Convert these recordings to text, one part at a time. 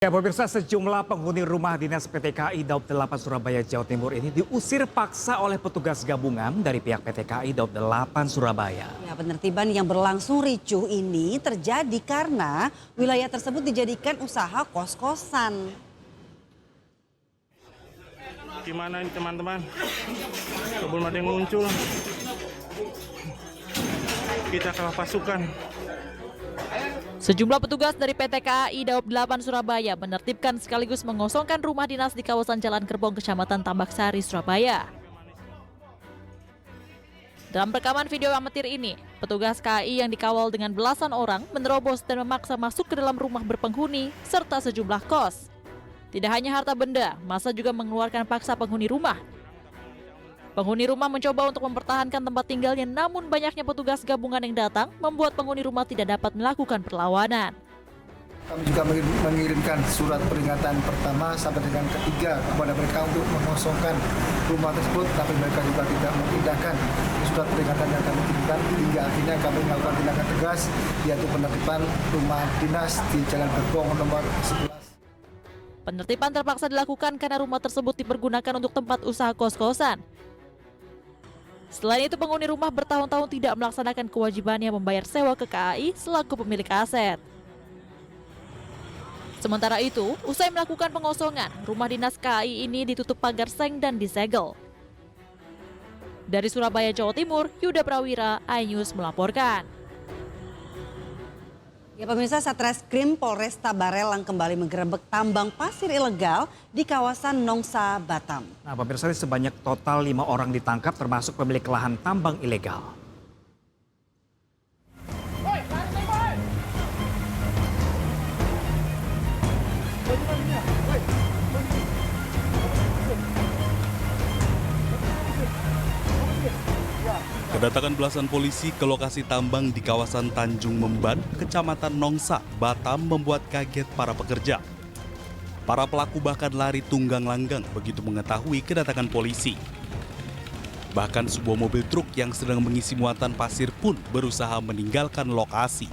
Ya, pemirsa, sejumlah penghuni rumah dinas PT KAI Daob 8 Surabaya, Jawa Timur ini diusir paksa oleh petugas gabungan dari pihak PT KAI Daob 8 Surabaya. Ya, penertiban yang berlangsung ricuh ini terjadi karena wilayah tersebut dijadikan usaha kos-kosan. Gimana ini teman-teman? Belum ada yang muncul. Kita kalah pasukan. Sejumlah petugas dari PT KAI Daob 8 Surabaya menertibkan sekaligus mengosongkan rumah dinas di kawasan Jalan Gerbong, Kecamatan Tambak Sari, Surabaya. Dalam rekaman video amatir ini, petugas KAI yang dikawal dengan belasan orang menerobos dan memaksa masuk ke dalam rumah berpenghuni serta sejumlah kos. Tidak hanya harta benda, massa juga mengeluarkan paksa penghuni rumah. Penghuni rumah mencoba untuk mempertahankan tempat tinggalnya, namun banyaknya petugas gabungan yang datang membuat penghuni rumah tidak dapat melakukan perlawanan. Kami juga mengirimkan surat peringatan pertama sampai dengan ketiga kepada mereka untuk mengosongkan rumah tersebut, tapi mereka juga tidak memindahkan surat peringatan yang kami kirimkan, hingga akhirnya kami melakukan tindakan tegas, yaitu penertiban rumah dinas di Jalan Gerbong nomor 11. Penertiban terpaksa dilakukan karena rumah tersebut dipergunakan untuk tempat usaha kos-kosan. Selain itu, penghuni rumah bertahun-tahun tidak melaksanakan kewajibannya membayar sewa ke KAI selaku pemilik aset. Sementara itu, usai melakukan pengosongan, rumah dinas KAI ini ditutup pagar seng dan disegel. Dari Surabaya, Jawa Timur, Yuda Prawira, iNews melaporkan. Ya, pemirsa, Satreskrim Polresta Barelang kembali menggerebek tambang pasir ilegal di kawasan Nongsa, Batam. Nah, pemirsa, sebanyak total 5 orang ditangkap termasuk pemilik lahan tambang ilegal. Kedatangan belasan polisi ke lokasi tambang di kawasan Tanjung Memban, Kecamatan Nongsa, Batam membuat kaget para pekerja. Para pelaku bahkan lari tunggang langgang begitu mengetahui kedatangan polisi. Bahkan sebuah mobil truk yang sedang mengisi muatan pasir pun berusaha meninggalkan lokasi.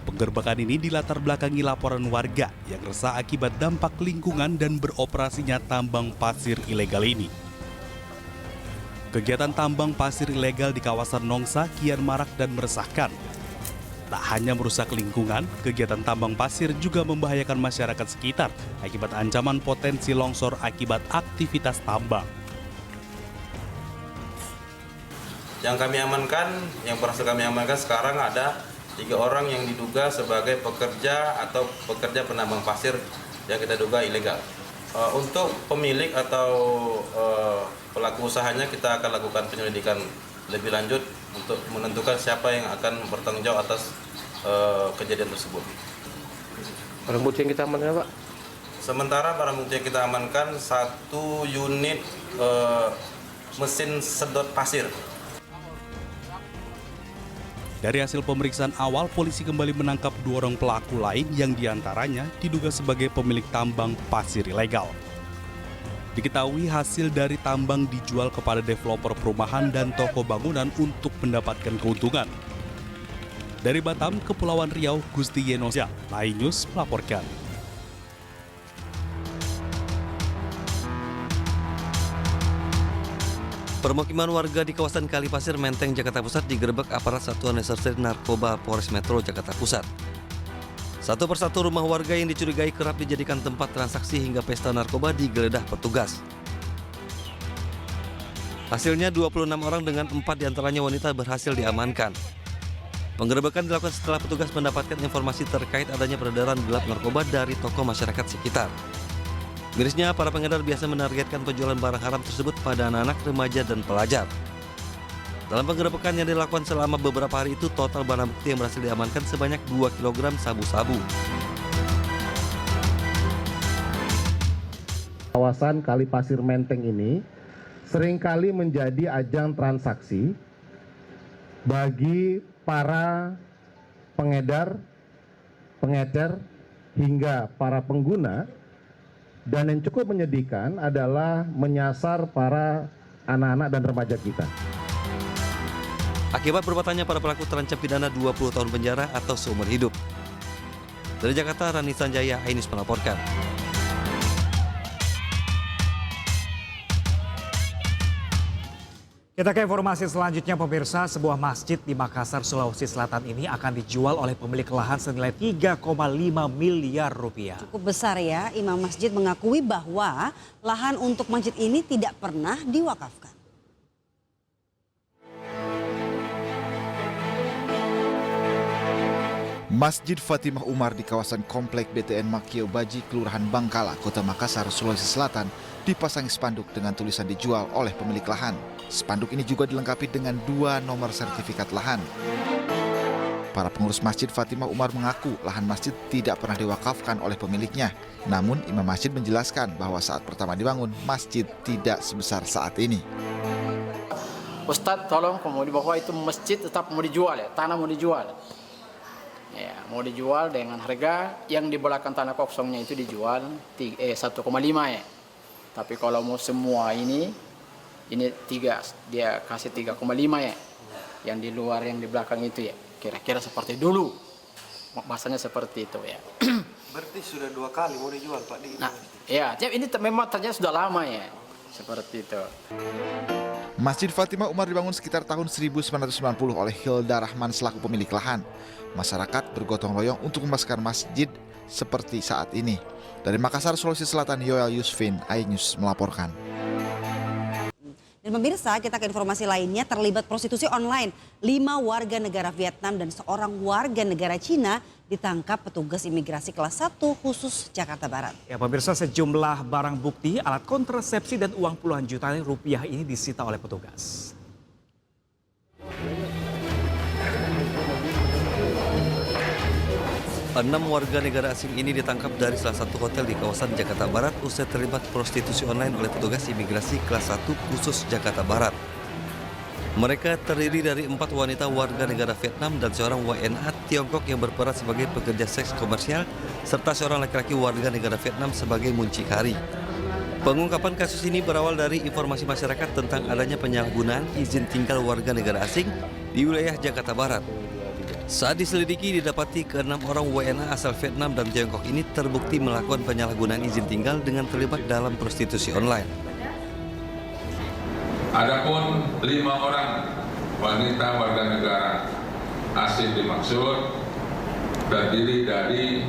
Penggerbekan ini dilatar belakangi laporan warga yang resah akibat dampak lingkungan dan beroperasinya tambang pasir ilegal ini. Kegiatan tambang pasir ilegal di kawasan Nongsa kian marak dan meresahkan. Tak hanya merusak lingkungan, kegiatan tambang pasir juga membahayakan masyarakat sekitar akibat ancaman potensi longsor akibat aktivitas tambang. Yang kami amankan, yang berhasil kami amankan sekarang ada 3 orang yang diduga sebagai pekerja atau pekerja penambang pasir yang kita duga ilegal. Untuk pemilik atau pelaku usahanya kita akan lakukan penyelidikan lebih lanjut untuk menentukan siapa yang akan bertanggung jawab atas kejadian tersebut. Barang bukti yang kita amankan, Pak? Sementara barang bukti yang kita amankan 1 unit mesin sedot pasir. Dari hasil pemeriksaan awal, polisi kembali menangkap 2 orang pelaku lain yang diantaranya diduga sebagai pemilik tambang pasir ilegal. Diketahui hasil dari tambang dijual kepada developer perumahan dan toko bangunan untuk mendapatkan keuntungan. Dari Batam, Kepulauan Riau, Gusti Yenosya, iNews melaporkan. Permukiman warga di kawasan Kalipasir, Menteng, Jakarta Pusat digerebek aparat Satuan Reserse Narkoba Polres Metro Jakarta Pusat. Satu persatu rumah warga yang dicurigai kerap dijadikan tempat transaksi hingga pesta narkoba digeledah petugas. Hasilnya 26 orang dengan 4 diantaranya wanita berhasil diamankan. Penggerebekan dilakukan setelah petugas mendapatkan informasi terkait adanya peredaran gelap narkoba dari tokoh masyarakat sekitar. Mirisnya, para pengedar biasa menargetkan penjualan barang haram tersebut pada anak-anak, remaja, dan pelajar. Dalam penggerebekan yang dilakukan selama beberapa hari itu, total barang bukti yang berhasil diamankan sebanyak 2 kg sabu-sabu. Kawasan Kalipasir Menteng ini seringkali menjadi ajang transaksi bagi para pengedar, pengecer, hingga para pengguna. Dan yang cukup menyedihkan adalah menyasar para anak-anak dan remaja kita. Akibat perbuatannya, para pelaku terancam pidana 20 tahun penjara atau seumur hidup. Dari Jakarta, Rani Sanjaya, Ainus melaporkan. Kita ke informasi selanjutnya pemirsa, sebuah masjid di Makassar, Sulawesi Selatan ini akan dijual oleh pemilik lahan senilai 3,5 miliar rupiah. Cukup besar ya, imam masjid mengakui bahwa lahan untuk masjid ini tidak pernah diwakafkan. Masjid Fatimah Umar di kawasan Komplek BTN Makio Baji, Kelurahan Bangkala, Kota Makassar, Sulawesi Selatan, dipasangi spanduk dengan tulisan dijual oleh pemilik lahan. Spanduk ini juga dilengkapi dengan 2 nomor sertifikat lahan. Para pengurus Masjid Fatimah Umar mengaku lahan masjid tidak pernah diwakafkan oleh pemiliknya. Namun imam masjid menjelaskan bahwa saat pertama dibangun, masjid tidak sebesar saat ini. Ustadz tolong mau bahwa itu masjid tetap mau dijual ya, tanah mau dijual. Ya, mau dijual dengan harga yang di belakang tanah kosongnya itu dijual 1,5 ya. Tapi kalau mau semua ini 3, dia kasih 3,5 ya. Yang di luar yang di belakang itu ya. Kira-kira seperti dulu. Bahasanya seperti itu ya. Berarti sudah 2 kali mau dijual Pak di. Nah, ya, ini memang ternyata sudah lama ya. Seperti itu. Masjid Fatimah Umar dibangun sekitar tahun 1990 oleh Hilda Rahman selaku pemilik lahan. Masyarakat bergotong royong untuk memasarkan masjid seperti saat ini. Dari Makassar, Sulawesi Selatan, Yoel Yusfin, Ainus melaporkan. Dan pemirsa, kita ke informasi lainnya, terlibat prostitusi online. 5 warga negara Vietnam dan seorang warga negara Cina ditangkap petugas imigrasi kelas 1 khusus Jakarta Barat. Ya pemirsa, sejumlah barang bukti, alat kontrasepsi dan uang puluhan juta rupiah ini disita oleh petugas. Enam warga negara asing ini ditangkap dari salah satu hotel di kawasan Jakarta Barat usai terlibat prostitusi online oleh petugas imigrasi kelas 1 khusus Jakarta Barat. Mereka terdiri dari 4 wanita warga negara Vietnam dan seorang WNA Tiongkok yang berperan sebagai pekerja seks komersial serta seorang laki-laki warga negara Vietnam sebagai muncikari. Pengungkapan kasus ini berawal dari informasi masyarakat tentang adanya penyalahgunaan izin tinggal warga negara asing di wilayah Jakarta Barat. Saat diselidiki didapati ke-6 orang WNA asal Vietnam dan Tiongkok ini terbukti melakukan penyalahgunaan izin tinggal dengan terlibat dalam prostitusi online. Adapun 5 orang wanita warga negara asing dimaksud terdiri dari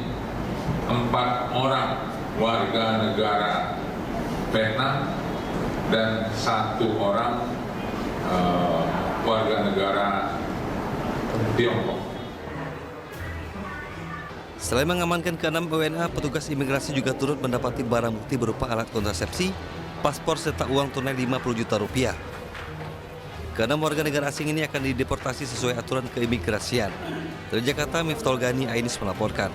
4 orang warga negara Vietnam dan 1 orang warga negara Tiongkok. Selain mengamankan ke-6 WNA, petugas imigrasi juga turut mendapati barang bukti berupa alat kontrasepsi, paspor serta uang tunai 50 juta rupiah. Ke-6 warga negara asing ini akan dideportasi sesuai aturan keimigrasian. Dari Jakarta, Miftol Gani, Ainus melaporkan.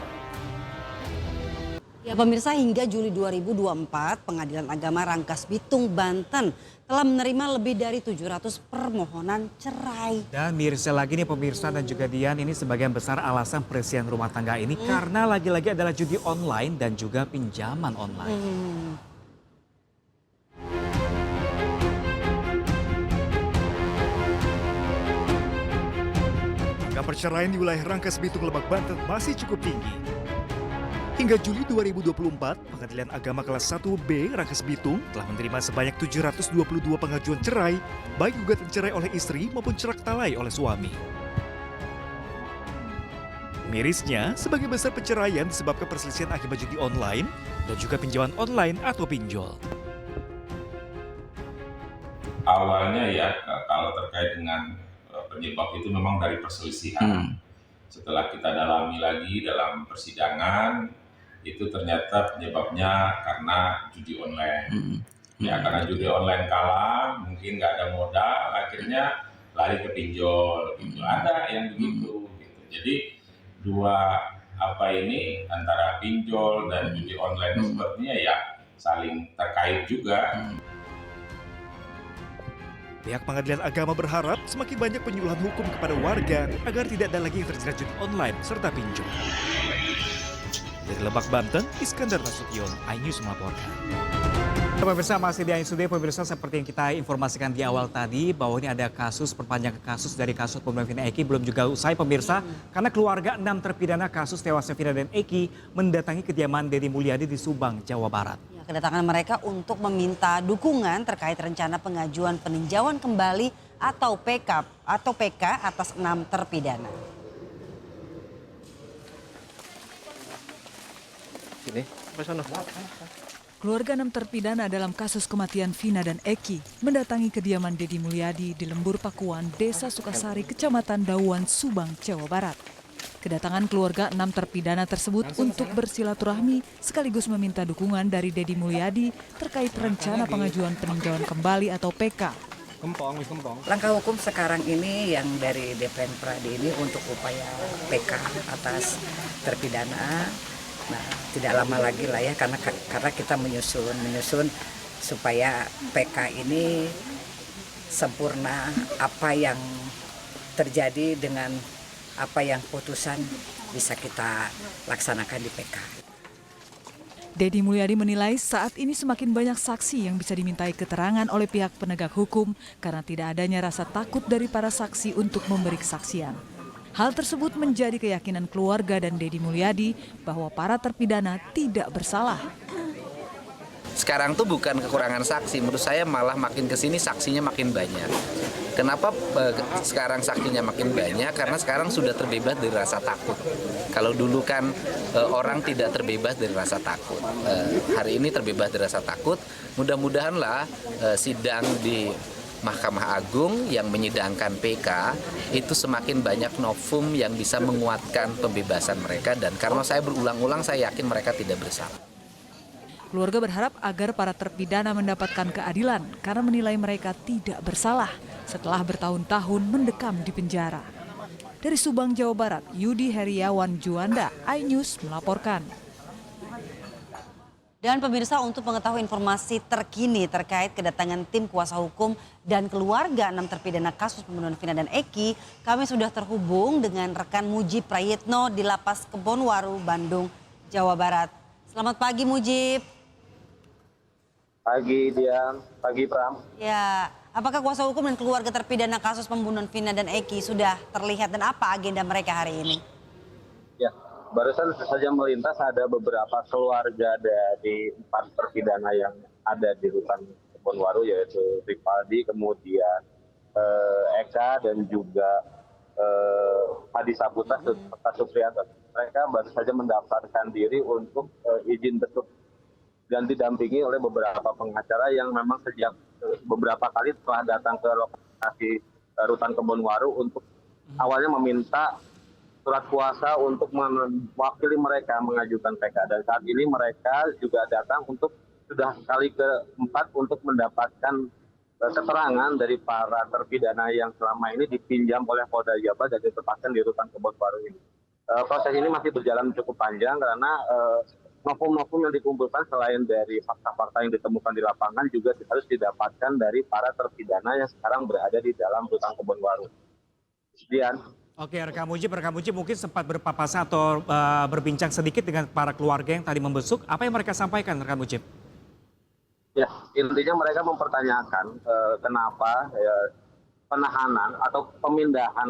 Ya pemirsa, hingga Juli 2024 Pengadilan Agama Rangkas Bitung, Banten telah menerima lebih dari 700 permohonan cerai. Dan mirisnya lagi nih pemirsa dan juga Dian, ini sebagian besar alasan perselisihan rumah tangga ini karena lagi-lagi adalah judi online dan juga pinjaman online. Angka perceraian di wilayah Rangkas Bitung, Lebak, Banten masih cukup tinggi. Hingga Juli 2024, Pengadilan Agama kelas 1B Rangkas Bitung telah menerima sebanyak 722 pengajuan cerai, baik gugatan cerai oleh istri maupun cerak talai oleh suami. Mirisnya, sebagian besar perceraian disebabkan perselisihan akibat judi online dan juga pinjaman online atau pinjol. Awalnya ya, kalau terkait dengan penyebab itu memang dari perselisihan. Setelah kita dalami lagi dalam persidangan, itu ternyata penyebabnya karena judi online. Ya, karena judi online kalah, mungkin nggak ada modal, akhirnya lari ke pinjol. Gitu. Ada yang begitu. Gitu. Jadi antara pinjol dan judi online sepertinya ya saling terkait juga. Pihak Pengadilan Agama berharap semakin banyak penyuluhan hukum kepada warga agar tidak ada lagi yang terjerat judi online serta pinjol. Dari Lebak, Banten, Iskandar Nasution, iNews melaporkan. Pemirsa masih di ISUD, pemirsa seperti yang kita informasikan di awal tadi bahwa ini ada kasus perpanjangan kasus dari kasus pembunuhan Vina Eki belum juga usai pemirsa karena keluarga 6 terpidana kasus tewasnya Vina dan Eki mendatangi kediaman Deddy Mulyadi di Subang, Jawa Barat. Ya, kedatangan mereka untuk meminta dukungan terkait rencana pengajuan peninjauan kembali atau PK atas 6 terpidana. Keluarga 6 terpidana dalam kasus kematian Vina dan Eki mendatangi kediaman Deddy Mulyadi di Lembur Pakuan, Desa Sukasari, Kecamatan Dauan, Subang, Jawa Barat. Kedatangan keluarga 6 terpidana tersebut untuk bersilaturahmi sekaligus meminta dukungan dari Deddy Mulyadi terkait rencana pengajuan peninjauan kembali atau PK. Langkah hukum sekarang ini yang dari DPN Pradi ini untuk upaya PK atas terpidana. Nah, tidak lama lagi lah ya karena kita menyusun supaya PK ini sempurna apa yang terjadi dengan apa yang putusan bisa kita laksanakan di PK. Deddy Mulyadi menilai saat ini semakin banyak saksi yang bisa dimintai keterangan oleh pihak penegak hukum karena tidak adanya rasa takut dari para saksi untuk memberi kesaksian. Hal tersebut menjadi keyakinan keluarga dan Deddy Mulyadi bahwa para terpidana tidak bersalah. Sekarang tuh bukan kekurangan saksi, menurut saya malah makin kesini saksinya makin banyak. Kenapa sekarang saksinya makin banyak? Karena sekarang sudah terbebas dari rasa takut. Kalau dulu kan orang tidak terbebas dari rasa takut. Hari ini terbebas dari rasa takut. Mudah-mudahanlah sidang di Mahkamah Agung yang menyidangkan PK itu semakin banyak novum yang bisa menguatkan pembebasan mereka dan karena saya berulang-ulang saya yakin mereka tidak bersalah. Keluarga berharap agar para terpidana mendapatkan keadilan karena menilai mereka tidak bersalah setelah bertahun-tahun mendekam di penjara. Dari Subang, Jawa Barat, Yudi Heriawan Juanda, iNews melaporkan. Dan pemirsa, untuk mengetahui informasi terkini terkait kedatangan tim kuasa hukum dan keluarga 6 terpidana kasus pembunuhan Vina dan Eki, kami sudah terhubung dengan rekan Mujib Prayitno di Lapas Kebonwaru, Bandung, Jawa Barat. Selamat pagi Mujib. Pagi Dian, pagi Pram. Ya, apakah kuasa hukum dan keluarga terpidana kasus pembunuhan Vina dan Eki sudah terlihat dan apa agenda mereka hari ini? Ya, barusan saja melintas ada beberapa keluarga dari 4 terpidana yang ada di rutan Kebonwaru yaitu Ripaldi, kemudian Eka dan juga Hadi Saputra Supriyanto. Mereka baru saja mendaftarkan diri untuk izin besuk dan didampingi oleh beberapa pengacara yang memang sejak beberapa kali telah datang ke lokasi rutan Kebonwaru untuk awalnya meminta surat kuasa untuk mewakili mereka mengajukan PK. Dan saat ini mereka juga datang untuk sudah kali keempat untuk mendapatkan keterangan dari para terpidana yang selama ini dipinjam oleh Polda Jabar dan ditempatkan di rutan Kebonwaru ini. Proses ini masih berjalan cukup panjang karena novum-novum yang dikumpulkan selain dari fakta-fakta yang ditemukan di lapangan juga harus didapatkan dari para terpidana yang sekarang berada di dalam rutan Kebonwaru. Dian. Oke, rekan Mujib mungkin sempat berpapasan atau berbincang sedikit dengan para keluarga yang tadi membesuk. Apa yang mereka sampaikan, rekan Mujib? Ya, intinya mereka mempertanyakan kenapa penahanan atau pemindahan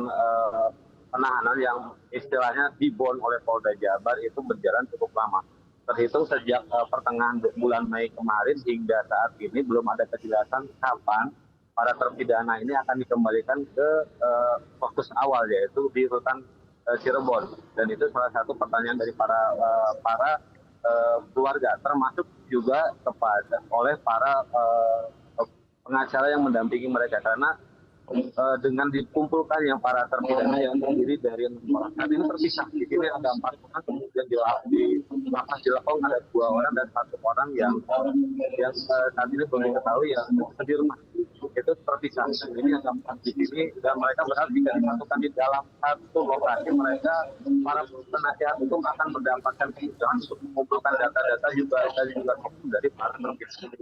penahanan yang istilahnya dibon oleh Polda Jabar itu berjalan cukup lama. Terhitung sejak pertengahan bulan Mei kemarin hingga saat ini belum ada kejelasan kapan para terpidana ini akan dikembalikan ke fokus awal yaitu di rutan Cirebon. Dan itu salah satu pertanyaan dari para keluarga termasuk juga oleh para pengacara yang mendampingi mereka karena dengan dikumpulkan yang para terpidana yang terdiri dari 6 orang. Saat ini terpisah. Di sini ada 4 orang, kemudian di lapas di Lekong ada 2 orang dan 1 orang yang saat ini belum diketahui yang di rumah. Itu terpisah. Ini ada 4 di sini dan mereka berharap jika disatukan di dalam satu lokasi mereka para penasihat hukum akan mendapatkan kemudahan untuk mengumpulkan data-data juga dari para terpidana.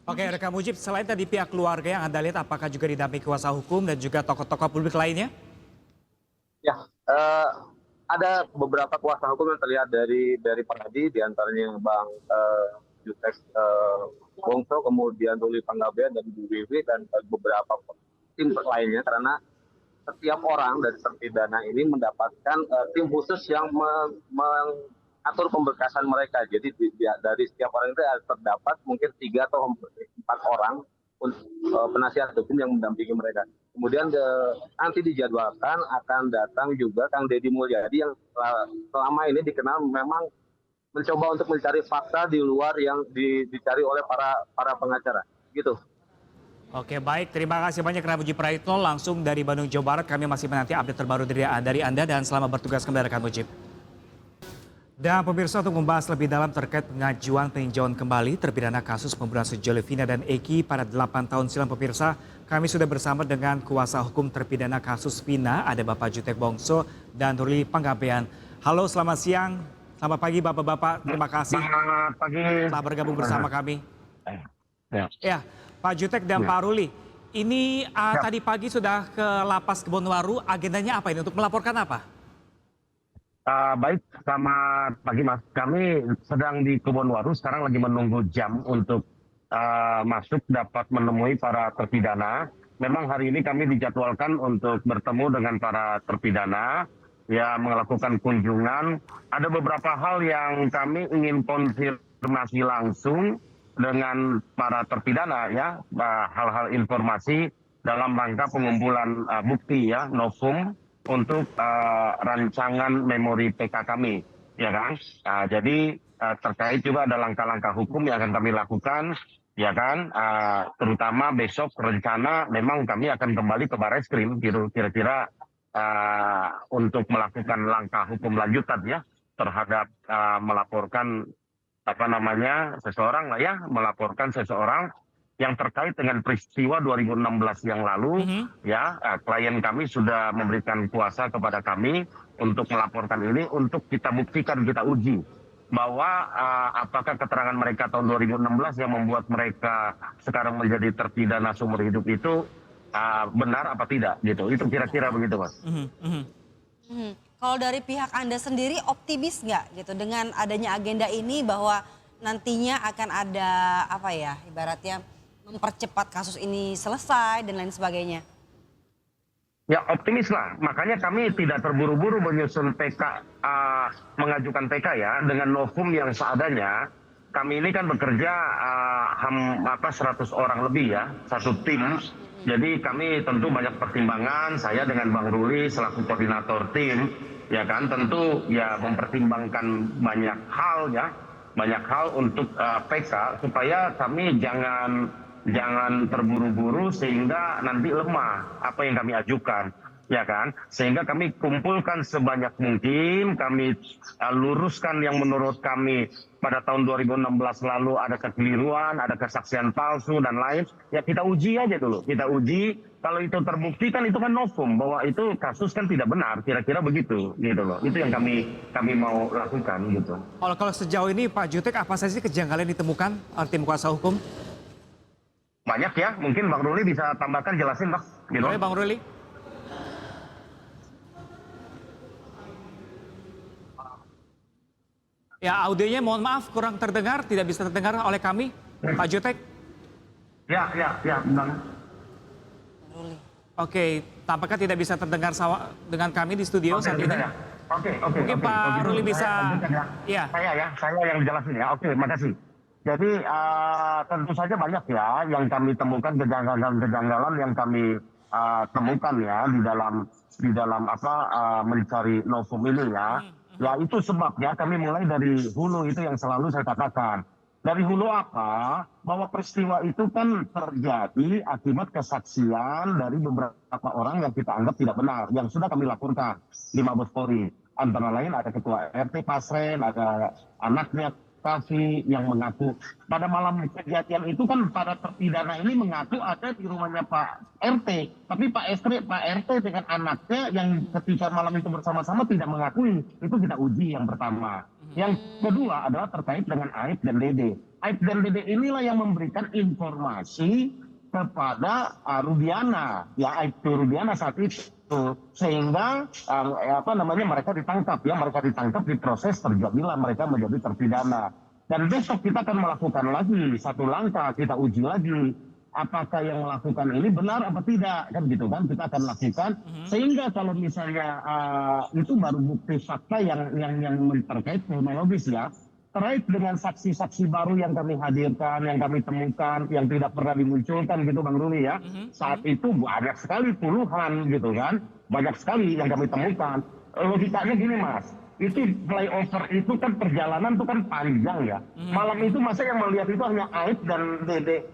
Oke, rekan Mujib, selain tadi pihak keluarga yang Anda lihat, apakah juga didampingi kuasa hukum dan juga tokoh-tokoh publik lainnya? Ya, ada beberapa kuasa hukum yang terlihat dari Peradi, diantaranya Bang Jutek Bongso, kemudian Ruli Panggabean dan Bu Wiwi dan beberapa tim lainnya, karena setiap orang dari terpidana ini mendapatkan tim khusus yang mengatur pemberkasan mereka. Jadi dari setiap orang itu terdapat mungkin 3 atau 4 orang penasihat hukum yang mendampingi mereka. Kemudian nanti dijadwalkan akan datang juga Kang Deddy Mulyadi yang selama ini dikenal memang mencoba untuk mencari fakta di luar yang dicari oleh para pengacara. Gitu. Oke, baik. Terima kasih banyak Kak Mujib Praitno langsung dari Bandung, Jawa Barat. Kami masih menanti update terbaru dari Anda dan selamat bertugas kembali Kak Mujib. Dan pemirsa, untuk membahas lebih dalam terkait pengajuan peninjauan kembali terpidana kasus pembunuhan sejoli Vina dan Eki pada 8 tahun silam, pemirsa, kami sudah bersama dengan kuasa hukum terpidana kasus Vina, ada Bapak Jutek Bongso dan Ruli Panggabean. Halo, selamat siang. Selamat pagi Bapak-Bapak, terima kasih. Selamat pagi. Telah bergabung bersama kami. Ya, Pak Jutek dan Pak Ruli, ini tadi pagi sudah ke Lapas Kebonwaru, agendanya apa ini? Untuk melaporkan apa? Baik, selamat pagi Mas. Kami sedang di Kebonwaru, sekarang lagi menunggu jam untuk masuk dapat menemui para terpidana. Memang hari ini kami dijadwalkan untuk bertemu dengan para terpidana, ya melakukan kunjungan. Ada beberapa hal yang kami ingin konfirmasi langsung dengan para terpidana, ya, hal-hal informasi dalam rangka pengumpulan bukti, ya, novum untuk rancangan memori PK kami, ya kan. Jadi terkait juga ada langkah-langkah hukum yang akan kami lakukan, ya kan. Terutama besok rencana memang kami akan kembali ke Barreskrim, kira-kira untuk melakukan langkah hukum lanjutan, ya, terhadap melaporkan seseorang lah, ya, melaporkan seseorang yang terkait dengan peristiwa 2016 yang lalu, ya, klien kami sudah memberikan kuasa kepada kami untuk melaporkan ini, untuk kita buktikan, kita uji bahwa apakah keterangan mereka tahun 2016 yang membuat mereka sekarang menjadi terpidana seumur hidup itu benar apa tidak, gitu. Itu kira-kira begitu, Mas. Kalau dari pihak Anda sendiri optimis nggak gitu dengan adanya agenda ini bahwa nantinya akan ada apa ya, ibaratnya mempercepat kasus ini selesai dan lain sebagainya? Ya, optimis lah. Makanya kami tidak terburu-buru menyusun PK, mengajukan PK, ya, dengan novum yang seadanya. Kami ini kan bekerja 100 orang lebih, ya, satu tim. Jadi kami tentu banyak pertimbangan, saya dengan Bang Ruli selaku koordinator tim, ya kan, tentu ya mempertimbangkan banyak hal, ya, banyak hal untuk PK supaya kami jangan terburu-buru sehingga nanti lemah apa yang kami ajukan, ya kan. Sehingga kami kumpulkan sebanyak mungkin, kami luruskan yang menurut kami pada tahun 2016 lalu ada kekeliruan, ada kesaksian palsu dan lain, ya kita uji aja dulu, kita uji. Kalau itu terbukti kan itu kan novum bahwa itu kasus kan tidak benar, kira-kira begitu, gitu loh. Itu yang kami mau lakukan, gitu. Kalau sejauh ini Pak Jutek, apa saja sih kejanggalan yang ditemukan tim kuasa hukum? Banyak, ya, mungkin Bang Ruli bisa tambahkan, jelasin, Mas. Gitu. Boleh Bang Ruli? Ya, audionya mohon maaf kurang terdengar, tidak bisa terdengar oleh kami, Pak Jutek. Ya, Bang. Oke, tampaknya tidak bisa terdengar dengan kami di studio saat ini. Oke. Mungkin Pak Ruli bisa. Ya. Saya yang jelasin, ya. Oke, makasih. Jadi tentu saja banyak, ya, yang kami temukan, kejanggalan yang kami temukan, ya, di dalam mencari novum ini, ya. Ya, itu sebabnya kami mulai dari hulu, itu yang selalu saya katakan. Dari hulu apa? Bahwa peristiwa itu kan terjadi akibat kesaksian dari beberapa orang yang kita anggap tidak benar, yang sudah kami laporkan di Mabes Polri. Antara lain ada ketua RT Pasren, ada anaknya Kavi yang mengaku pada malam kejadian itu kan para terpidana ini mengaku ada di rumahnya Pak RT, tapi Pak RT dengan anaknya yang ketika malam itu bersama-sama tidak mengakui. Itu kita uji yang pertama. Yang kedua adalah terkait dengan Aib dan Dede. Aib dan Dede inilah yang memberikan informasi kepada Rudiana, ya Aibtu Rudiana saat itu, sehingga mereka ditangkap, diproses, terjadilah mereka menjadi terpidana. Dan besok kita akan melakukan lagi satu langkah, kita uji lagi apakah yang melakukan ini benar apa tidak, kan gitu kan, kita akan lakukan sehingga kalau misalnya itu baru bukti fakta yang terkait kronologis ya, terkait dengan saksi-saksi baru yang kami hadirkan, yang kami temukan, yang tidak pernah dimunculkan gitu Bang Ruli ya. Saat itu banyak sekali, puluhan gitu kan, banyak sekali yang kami temukan. Logikanya gini Mas, itu flyover itu kan perjalanan itu kan panjang ya. Malam itu masa yang melihat itu hanya Aib dan Dede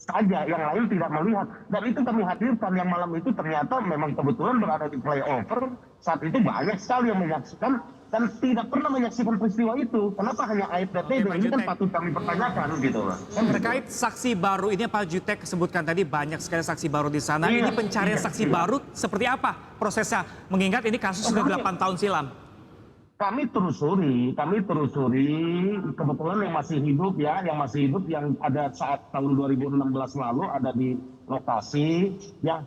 saja, yang lain tidak melihat. Dan itu kami hadirkan yang malam itu ternyata memang kebetulan berada di flyover. Saat itu banyak sekali yang menyaksikan dan tidak pernah menyaksikan peristiwa itu. Kenapa hanya Aib dan Dede? Ini kan patut kami pertanyakan gitu loh. Terkait saksi baru ini Pak Jutek sebutkan tadi banyak sekali saksi baru di sana. Ini pencarian saksi baru seperti apa prosesnya? Mengingat ini kasus sudah 8 tahun silam. Kami telusuri, kebetulan yang masih hidup yang ada saat tahun 2016 lalu ada di lokasi, ya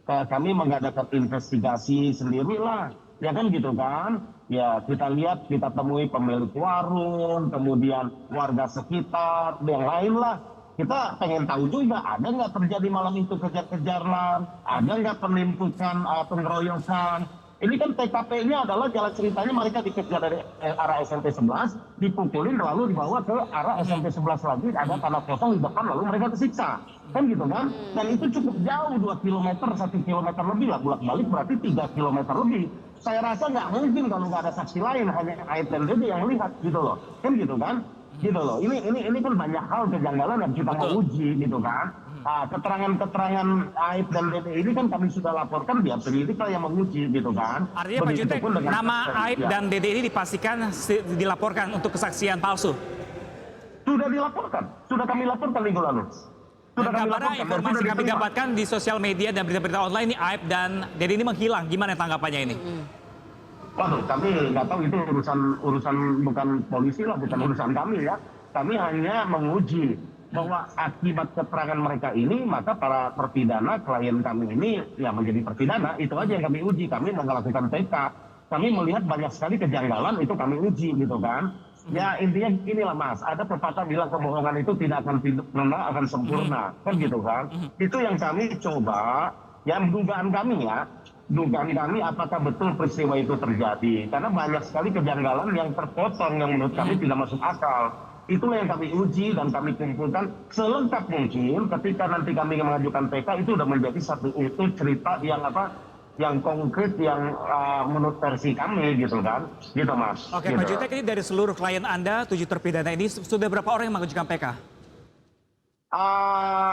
kami mengadakan investigasi sendirilah, ya kan gitu kan, ya kita lihat, kita temui pemilik warung, kemudian warga sekitar, yang lain lah. Kita pengen tahu juga ada nggak terjadi malam itu kejar-kejaran, ada nggak penimpukan, pengeroyokan. Ini kan TKP-nya adalah jalan ceritanya mereka dikejar dari arah SMP 11, dipukulin lalu dibawa ke arah SMP 11 lagi, ada tanah kosong di depan lalu mereka kesiksa. Kan gitu kan? Dan itu cukup jauh, 2 km, 1 km lebih lah, bolak-balik berarti 3 km lebih. Saya rasa nggak mungkin kalau nggak ada saksi lain, hanya Aib dan Dede yang melihat gitu loh. Kan gitu kan? Gitu loh. Ini kan banyak hal kejanggalan yang kita mau uji gitu kan. Nah, keterangan-keterangan Aib dan Dede ini kan kami sudah laporkan, biar penyidik lah yang menguji gitu kan. Artinya Pak Jutek, nama Aib dan Dede ini dipastikan dilaporkan untuk kesaksian palsu? Sudah dilaporkan, sudah kami laporkan minggu lalu. Dan kabarnya informasi kami dapatkan di sosial media dan berita-berita online ini Aib dan Dede ini menghilang. Gimana tanggapannya ini? Waduh, kami nggak tahu, itu urusan bukan polisi lah, bukan urusan kami ya. Kami hanya menguji bahwa akibat keterangan mereka ini, maka para terpidana, klien kami ini ya menjadi terpidana. Itu aja yang kami uji. Kami melakukan TK. Kami melihat banyak sekali kejanggalan, itu kami uji gitu kan. Ya intinya inilah Mas, ada pepatah bilang kebohongan itu tidak akan akan sempurna, kan gitu kan. Itu yang kami coba, yang dugaan kami apakah betul peristiwa itu terjadi. Karena banyak sekali kejanggalan yang terpotong, yang menurut kami tidak masuk akal. Itulah yang kami uji dan kami kumpulkan selengkap mungkin. Ketika nanti kami mengajukan PK, itu sudah menjadi satu utuh cerita yang konkret, yang menurut versi kami gitu kan, gitu Mas. Oke gitu. Pak Jutek, ini dari seluruh klien Anda 7 terpidana ini sudah berapa orang yang mengajukan PK?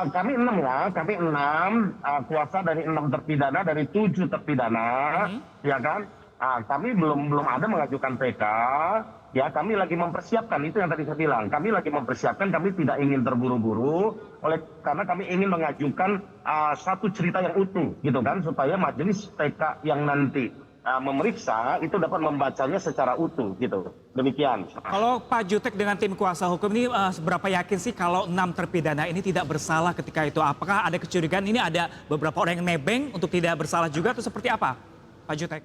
Kami 6 ya, kami 6 kuasa dari 6 terpidana, dari 7 terpidana, ya kan. Kami belum ada mengajukan PK. Ya, kami lagi mempersiapkan, itu yang tadi saya bilang. Kami lagi mempersiapkan, kami tidak ingin terburu-buru, karena kami ingin mengajukan satu cerita yang utuh, gitu kan, supaya majelis PK yang nanti memeriksa itu dapat membacanya secara utuh, gitu. Demikian. Kalau Pak Jutek dengan tim kuasa hukum ini seberapa yakin sih kalau 6 terpidana ini tidak bersalah ketika itu? Apakah ada kecurigaan ini ada beberapa orang yang nebeng untuk tidak bersalah juga atau seperti apa, Pak Jutek?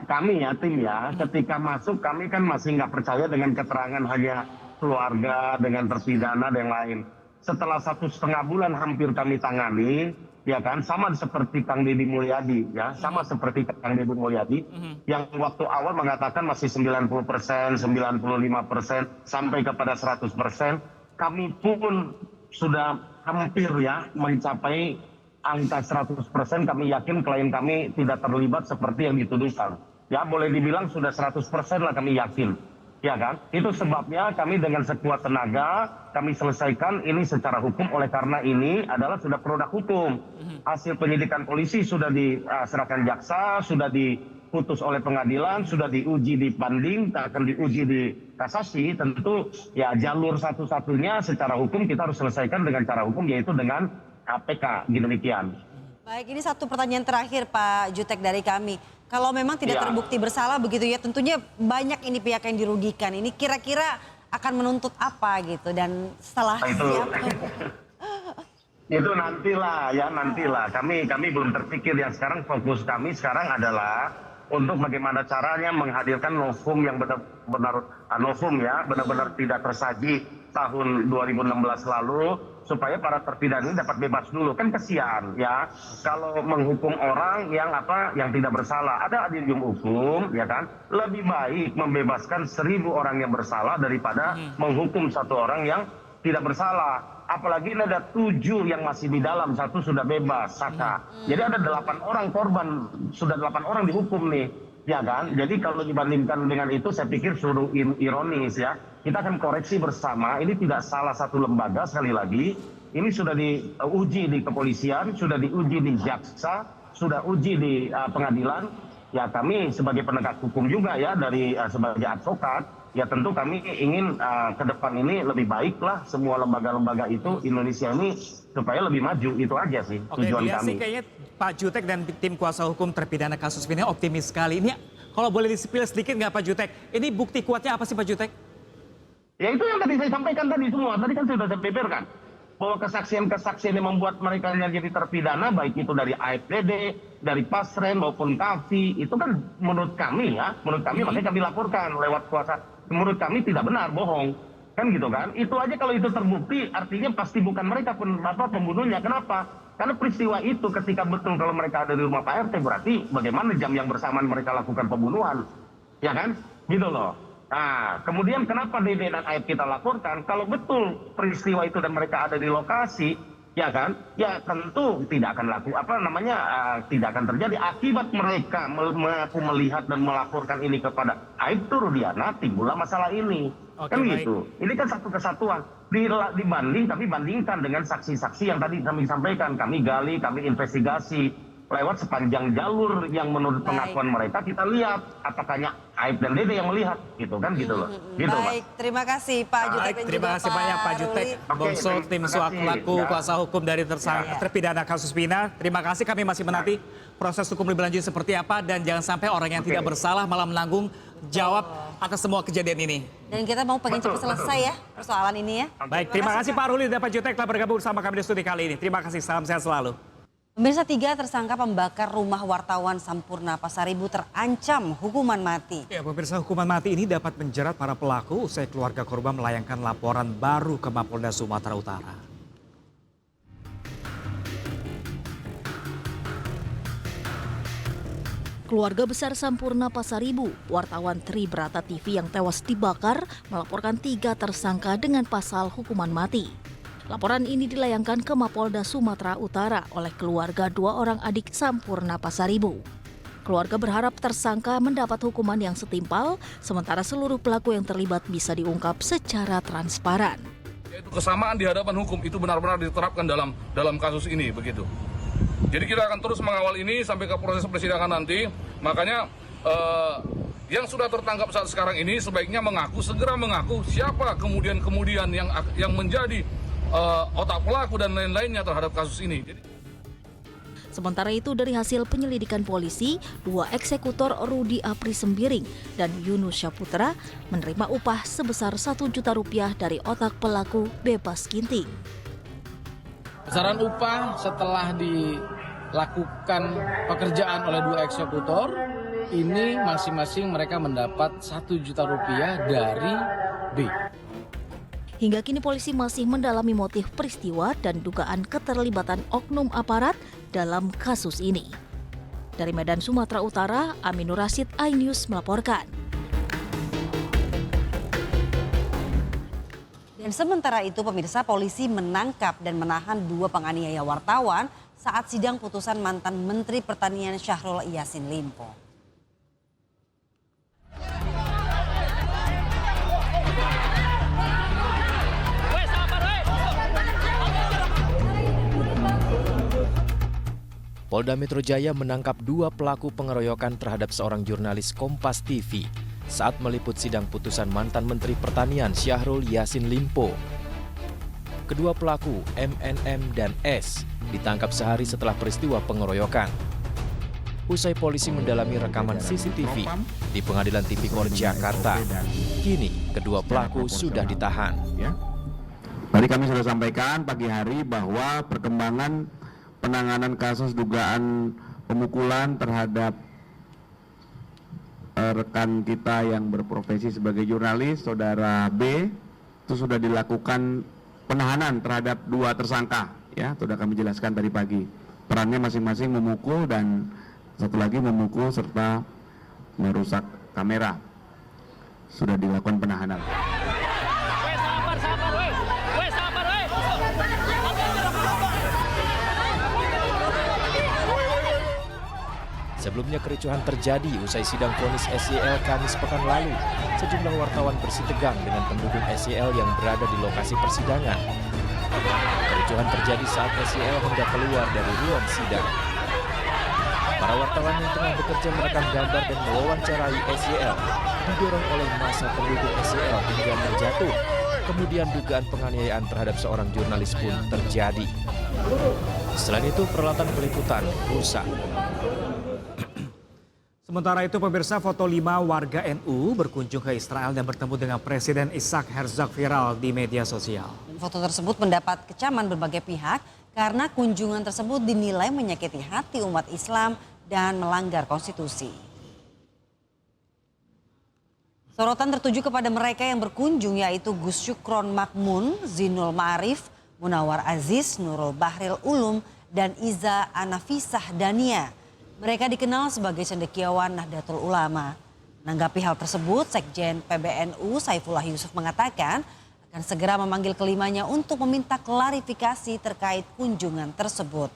Kami ya tim ya, ketika masuk kami kan masih nggak percaya dengan keterangan hanya keluarga dengan terpidana dan lain. Setelah 1,5 bulan hampir kami tangani, ya kan, sama seperti Kang Deddy Mulyadi ya, yang waktu awal mengatakan masih 90%, 95% sampai kepada 100%. Kami pun sudah hampir ya mencapai angka 100%, kami yakin klien kami tidak terlibat seperti yang dituduhkan. Ya boleh dibilang sudah 100% lah kami yakin. Ya kan? Itu sebabnya kami dengan sekuat tenaga, kami selesaikan ini secara hukum, oleh karena ini adalah sudah produk hukum. Hasil penyidikan polisi sudah diserahkan jaksa, sudah diputus oleh pengadilan, sudah diuji di banding, akan diuji di kasasi. Tentu ya jalur satu-satunya secara hukum kita harus selesaikan dengan cara hukum, yaitu dengan PK, demikian. Baik, ini satu pertanyaan terakhir Pak Jutek dari kami. Kalau memang tidak terbukti bersalah begitu ya, tentunya banyak ini pihak yang dirugikan. Ini kira-kira akan menuntut apa gitu dan setelah siapa? Itu nantilah ya, nantilah. Kami belum terpikir ya. Sekarang fokus kami sekarang adalah untuk bagaimana caranya menghadirkan novum yang benar-benar novum ya, benar-benar tidak tersaji tahun 2016 lalu, supaya para terpidana ini dapat bebas dulu. Kan kesian ya kalau menghukum orang yang tidak bersalah. Ada adium hukum ya kan, lebih baik membebaskan 1000 orang yang bersalah daripada menghukum 1 orang yang tidak bersalah. Apalagi ini ada 7 yang masih di dalam, 1 sudah bebas, Saka. Jadi ada 8 orang korban, sudah 8 orang dihukum nih, ya kan? Jadi kalau dibandingkan dengan itu, saya pikir suruh ironis ya. Kita akan koreksi bersama, ini tidak salah satu lembaga, sekali lagi. Ini sudah diuji di kepolisian, sudah diuji di jaksa, sudah uji di pengadilan. Ya kami sebagai penegak hukum juga ya, dari sebagai advokat, ya tentu kami ingin ke depan ini lebih baiklah semua lembaga-lembaga itu Indonesia ini supaya lebih maju, itu aja sih tujuan kami. Kayaknya Pak Jutek dan tim kuasa hukum terpidana kasus ini optimis sekali. Ini kalau boleh disipil sedikit nggak Pak Jutek? Ini bukti kuatnya apa sih Pak Jutek? Ya itu yang tadi saya sampaikan tadi semua. Tadi kan sudah saya beberkan bahwa kesaksian-kesaksian yang membuat mereka jadi terpidana, baik itu dari AFDD, dari Pasren maupun Kavi, itu kan menurut kami ya, makanya kami laporkan lewat kuasa. Menurut kami tidak benar, bohong, kan gitu kan? Itu aja kalau itu terbukti, artinya pasti bukan mereka pembunuhnya. Kenapa? Karena peristiwa itu ketika betul kalau mereka ada di rumah Pak RT, berarti bagaimana jam yang bersamaan mereka lakukan pembunuhan, ya kan? Gitu loh. Nah, kemudian kenapa Dede dan Aib kita laporkan? Kalau betul peristiwa itu dan mereka ada di lokasi, ya kan? Ya tentu tidak akan tidak akan terjadi akibat mereka melihat dan melaporkan ini kepada Aib Rudiana, timbullah masalah ini. Oke, kan baik. gitu. Ini kan satu kesatuan. Kami bandingkan dengan saksi-saksi yang tadi kami sampaikan, kami gali, kami investigasi lewat sepanjang jalur yang menurut pengakuan mereka, kita lihat apakahnya Aib dan Dede yang melihat, gitu kan, gitu loh. Gitu, Baik, terima kasih Pak Jutek dan Terima juga kasih banyak Pak Jutek, Bongso, tim selaku kuasa hukum dari terpidana kasus Vina. Terima kasih, kami masih menanti proses hukum lebih lanjut seperti apa, dan jangan sampai orang yang tidak bersalah malah menanggung jawab atas semua kejadian ini. Dan kita mau pengen cepat selesai ya persoalan ini ya. Baik, terima kasih Pak Ruli dan Pak Jutek telah bergabung bersama kami di studi kali ini. Terima kasih, salam sehat selalu. Pemirsa, 3 tersangka pembakar rumah wartawan Sampurna Pasaribu terancam hukuman mati. Ya, pemirsa, hukuman mati ini dapat menjerat para pelaku usai keluarga korban melayangkan laporan baru ke Mapolda Sumatera Utara. Keluarga besar Sampurna Pasaribu, wartawan Tri Brata TV yang tewas dibakar, melaporkan 3 tersangka dengan pasal hukuman mati. Laporan ini dilayangkan ke Mapolda Sumatera Utara oleh keluarga 2 orang adik Sampurna Pasaribu. Keluarga berharap tersangka mendapat hukuman yang setimpal, sementara seluruh pelaku yang terlibat bisa diungkap secara transparan. Yaitu kesamaan di hadapan hukum itu benar-benar diterapkan dalam kasus ini, begitu. Jadi kita akan terus mengawal ini sampai ke proses persidangan nanti. Makanya yang sudah tertangkap saat sekarang ini sebaiknya segera mengaku siapa kemudian yang menjadi otak pelaku dan lain-lainnya terhadap kasus ini. Sementara itu dari hasil penyelidikan polisi, 2 eksekutor Rudi Apri Sembiring dan Yunus Syaputra menerima upah sebesar Rp1 juta dari otak pelaku bebas ginting. Besaran upah setelah dilakukan pekerjaan oleh 2 eksekutor, ini masing-masing mereka mendapat Rp1 juta dari B. Hingga kini polisi masih mendalami motif peristiwa dan dugaan keterlibatan oknum aparat dalam kasus ini. Dari Medan, Sumatera Utara, Aminur Rasyid, iNews melaporkan. Dan sementara itu pemirsa, polisi menangkap dan menahan 2 penganiaya wartawan saat sidang putusan mantan Menteri Pertanian Syahrul Yassin Limpo. Polda Metro Jaya menangkap 2 pelaku pengeroyokan terhadap seorang jurnalis Kompas TV saat meliput sidang putusan mantan Menteri Pertanian Syahrul Yassin Limpo. Kedua pelaku, MNM dan S, ditangkap sehari setelah peristiwa pengeroyokan. Usai polisi mendalami rekaman CCTV di Pengadilan Tipikor Jakarta, kini kedua pelaku sudah ditahan. Tadi kami sudah sampaikan pagi hari bahwa perkembangan penanganan kasus dugaan pemukulan terhadap rekan kita yang berprofesi sebagai jurnalis, saudara B, itu sudah dilakukan penahanan terhadap 2 tersangka, ya, sudah kami jelaskan tadi pagi. Perannya masing-masing memukul dan satu lagi memukul serta merusak kamera. Sudah dilakukan penahanan. Sebelumnya kericuhan terjadi usai sidang vonis SYL Kamis pekan lalu. Sejumlah wartawan bersitegang dengan pendukung SYL yang berada di lokasi persidangan. Kericuhan terjadi saat SYL hendak keluar dari ruang sidang. Para wartawan yang tengah bekerja merekam gambar dan mewawancarai SYL didorong oleh massa pendukung SYL hingga terjatuh. Kemudian dugaan penganiayaan terhadap seorang jurnalis pun terjadi. Selain itu peralatan peliputan rusak. Sementara itu pemirsa, foto 5 warga NU berkunjung ke Israel dan bertemu dengan Presiden Isaac Herzog viral di media sosial. Foto tersebut mendapat kecaman berbagai pihak karena kunjungan tersebut dinilai menyakiti hati umat Islam dan melanggar konstitusi. Sorotan tertuju kepada mereka yang berkunjung yaitu Gus Syukron Makmun, Zinul Ma'arif, Munawar Aziz, Nurul Bahril Ulum, dan Iza Anafisah Dania. Mereka dikenal sebagai cendekiawan Nahdlatul Ulama. Menanggapi hal tersebut, Sekjen PBNU Saifullah Yusuf mengatakan akan segera memanggil kelimanya untuk meminta klarifikasi terkait kunjungan tersebut.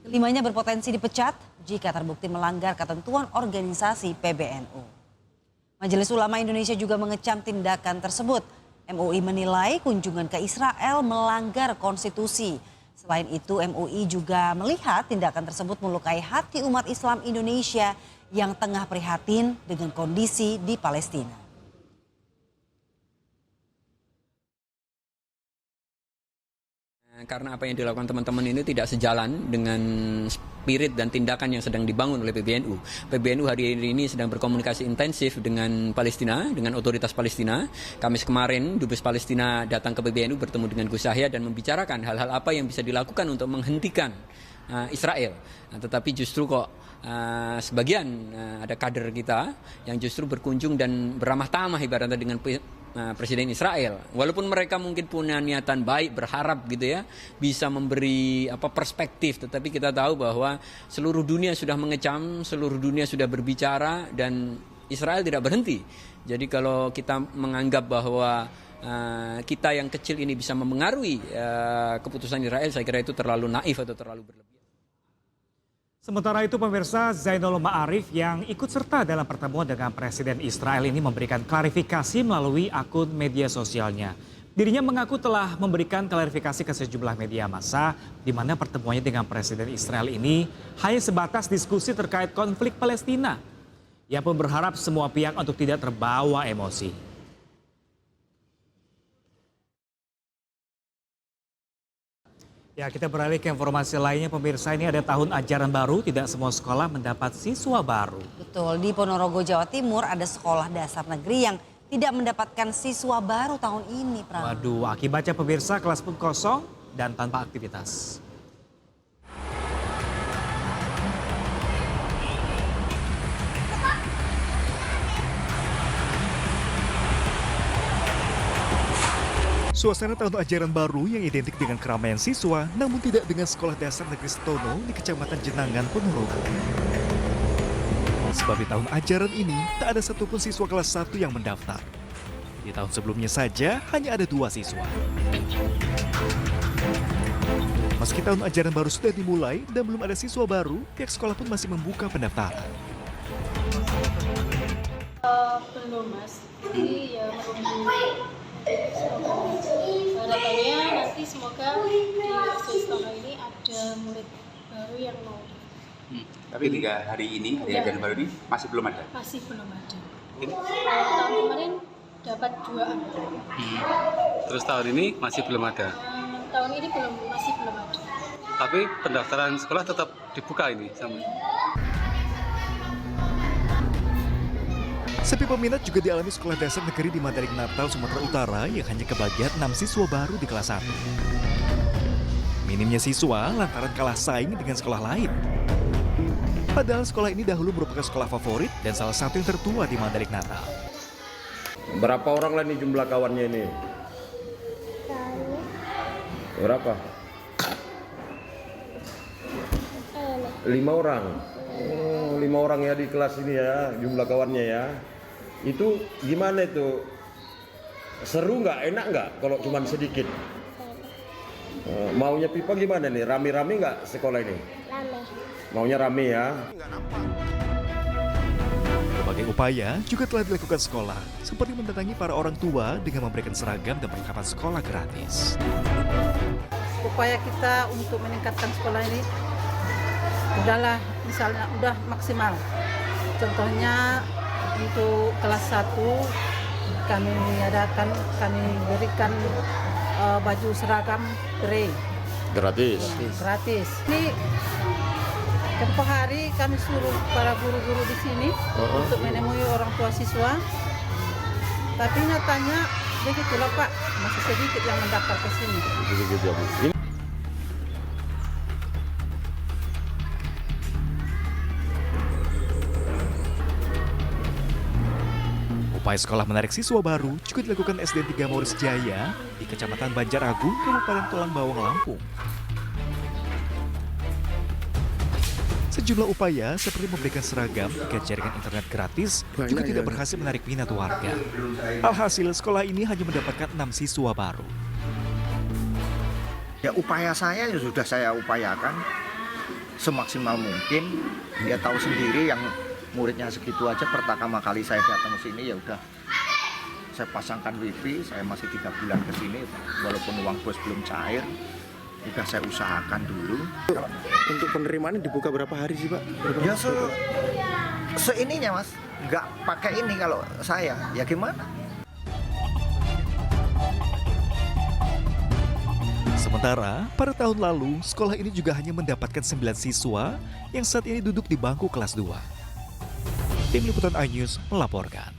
Kelimanya berpotensi dipecat jika terbukti melanggar ketentuan organisasi PBNU. Majelis Ulama Indonesia juga mengecam tindakan tersebut. MUI menilai kunjungan ke Israel melanggar konstitusi. Selain itu, MUI juga melihat tindakan tersebut melukai hati umat Islam Indonesia yang tengah prihatin dengan kondisi di Palestina. Karena apa yang dilakukan teman-teman ini tidak sejalan dengan spirit dan tindakan yang sedang dibangun oleh PBNU. PBNU hari ini sedang berkomunikasi intensif dengan Palestina, dengan otoritas Palestina. Kamis kemarin, Dubes Palestina datang ke PBNU bertemu dengan Gus Yahya dan membicarakan hal-hal apa yang bisa dilakukan untuk menghentikan Israel. Tetapi justru kok sebagian ada kader kita yang justru berkunjung dan beramah tamah ibaratnya dengan Presiden Israel. Walaupun mereka mungkin punya niatan baik, berharap gitu ya, bisa memberi perspektif, tetapi kita tahu bahwa seluruh dunia sudah mengecam, seluruh dunia sudah berbicara dan Israel tidak berhenti. Jadi kalau kita menganggap bahwa kita yang kecil ini bisa memengaruhi keputusan Israel, saya kira itu terlalu naif atau terlalu berlebihan. Sementara itu pemirsa, Zainul Ma'arif yang ikut serta dalam pertemuan dengan Presiden Israel ini memberikan klarifikasi melalui akun media sosialnya. Dirinya mengaku telah memberikan klarifikasi ke sejumlah media massa di mana pertemuannya dengan Presiden Israel ini hanya sebatas diskusi terkait konflik Palestina. Ia pun berharap semua pihak untuk tidak terbawa emosi. Ya, kita beralih ke informasi lainnya pemirsa, ini ada tahun ajaran baru, tidak semua sekolah mendapat siswa baru. Betul, di Ponorogo, Jawa Timur ada sekolah dasar negeri yang tidak mendapatkan siswa baru tahun ini, Pram. Waduh, akibatnya pemirsa kelas pun kosong dan tanpa aktivitas. Suasana tahun ajaran baru yang identik dengan keramaian siswa, namun tidak dengan sekolah dasar negeri Setono di Kecamatan Jenangan, Ponorogo. Sebab di tahun ajaran ini, tak ada satupun siswa kelas 1 yang mendaftar. Di tahun sebelumnya saja, hanya ada 2 siswa. Meski tahun ajaran baru sudah dimulai dan belum ada siswa baru, pihak sekolah pun masih membuka pendaftaran. Belum, Mas. Jadi ya harapannya nanti semoga di Setono ini ada murid baru yang mau. Tapi hingga hari ini, hari ajaran baru ini masih belum ada? Masih belum ada. Tahun kemarin dapat 2 angka. Terus tahun ini masih belum ada? Tahun ini masih belum ada. Tapi pendaftaran sekolah tetap dibuka ini sama. Sepi peminat juga dialami sekolah dasar negeri di Mandailing Natal, Sumatera Utara yang hanya kebagian 6 siswa baru di kelas 1. Minimnya siswa lantaran kalah saing dengan sekolah lain. Padahal sekolah ini dahulu merupakan sekolah favorit dan salah satu yang tertua di Mandailing Natal. Berapa orang lah ini jumlah kawannya ini? Berapa? 5 orang. Oh, 5 orang ya di kelas ini ya, jumlah kawannya ya. Itu gimana itu? Seru nggak? Enak nggak kalau cuma sedikit? Maunya Pipa gimana nih? Rame-rame nggak sekolah ini? Rame. Maunya rame ya? Berbagai upaya juga telah dilakukan sekolah, seperti mendatangi para orang tua dengan memberikan seragam dan perlengkapan sekolah gratis. Upaya kita untuk meningkatkan sekolah ini udahlah, misalnya udah maksimal. Contohnya untuk kelas 1 kami berikan baju seragam grey gratis. Ini tempoh hari kami suruh para guru-guru di sini untuk menemui orang tua siswa, tapi nyatanya begitulah Pak, masih sedikit yang mendaftar ke sini. Sedikit ya Bu. Upaya sekolah menarik siswa baru juga dilakukan SDN 3 Maurice Jaya di Kecamatan Banjaragung, Kabupaten Tulang Bawang, Lampung. Sejumlah upaya seperti memberikan seragam hingga jaringan internet gratis juga tidak berhasil menarik minat warga. Alhasil, sekolah ini hanya mendapatkan 6 siswa baru. Ya upaya saya ya sudah saya upayakan semaksimal mungkin. Dia tahu sendiri yang muridnya segitu aja. Pertama kali saya datang ke sini ya udah saya pasangkan wifi. Saya masih 3 bulan ke sini walaupun uang bos belum cair. Udah saya usahakan dulu. Untuk penerimaan dibuka berapa hari sih Pak? Ya seininya Mas, nggak pakai ini kalau saya, ya gimana? Sementara, pada tahun lalu, sekolah ini juga hanya mendapatkan 9 siswa yang saat ini duduk di bangku kelas 2. Tim Liputan iNews melaporkan.